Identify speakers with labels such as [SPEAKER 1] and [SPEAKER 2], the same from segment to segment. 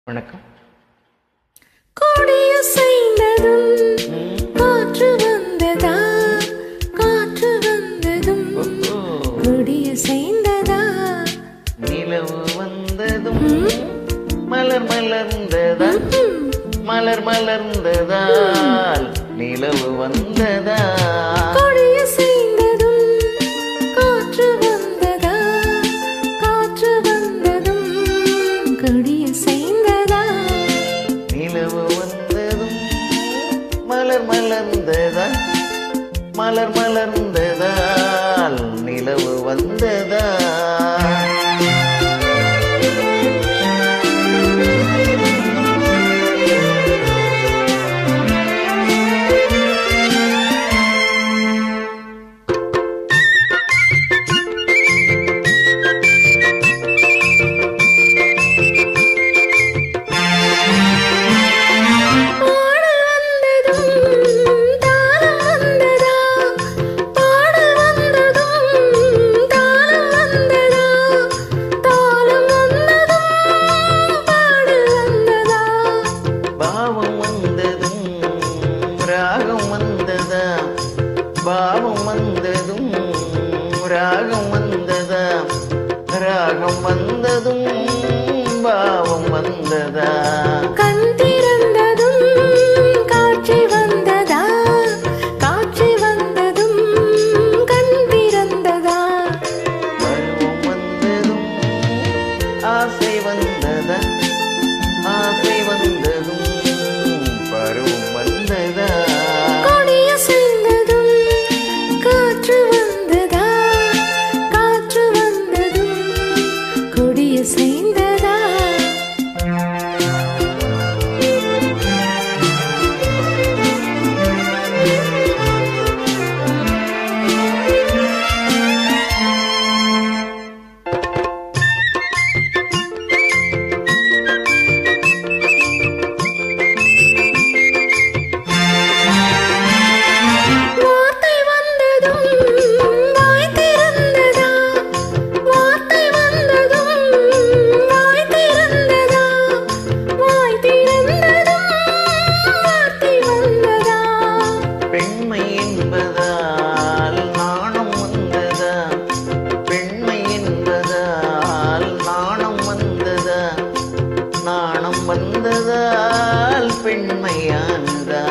[SPEAKER 1] வணக்கம்.
[SPEAKER 2] கொடியசைந்ததும் காற்று வந்ததா, காற்று வந்ததும் கொடியசைந்ததா,
[SPEAKER 1] நிலவு வந்ததும் மலர் மலர்ந்ததா, மலர் மலர்ந்ததால் நிலவு வந்ததா.
[SPEAKER 2] கொடியசைந்ததும் காற்று வந்ததா, காற்று வந்ததும் கொடியசைந்ததா,
[SPEAKER 1] நிலவு வந்ததும் மலர் மலர்ந்ததா, மலர் மலர்ந்ததால் நிலவு வந்ததா. ராகம் வந்ததா, பாவம் வந்ததும் ராகம் வந்ததா, ராகம் வந்ததும் பாவம் வந்ததா.
[SPEAKER 2] கண் திறந்ததும் காட்சி வந்ததா, காட்சி வந்ததும் கண் திறந்ததா,
[SPEAKER 1] பருவம் வந்ததும் ஆசை வந்ததா, ஆசை வந்ததும் பருவம் வந்ததா.
[SPEAKER 2] கொடியசைந்ததும் காற்று வந்ததா, காற்று வந்ததும் கொடியசைந்ததா.
[SPEAKER 1] பெண்மை என்பதால் நாணம் வந்ததா, பெண்மை என்பதால் நாணம் வந்ததா, நாணம் வந்ததால் பெண்மையானதா.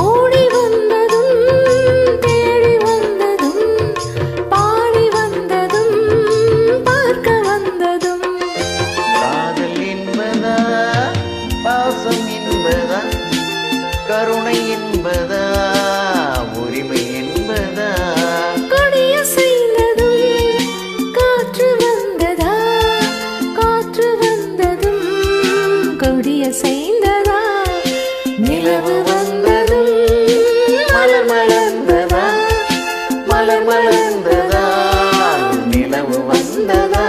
[SPEAKER 2] ஓடி வந்ததும் தேடி வந்ததும் பாடி வந்ததும் பார்க்க வந்ததும்,
[SPEAKER 1] காதல் என்பதா, பாசம் என்பதா, கருணை என்பதா, உரிமை என்பதா.
[SPEAKER 2] கொடியசைந்ததும் காற்று வந்ததா, காற்று வந்ததும் கொடியசைந்ததா, நிலவு வந்ததும் மலர் மலர்ந்ததா,
[SPEAKER 1] மலர் மலர்ந்ததா, நிலவு வந்ததா.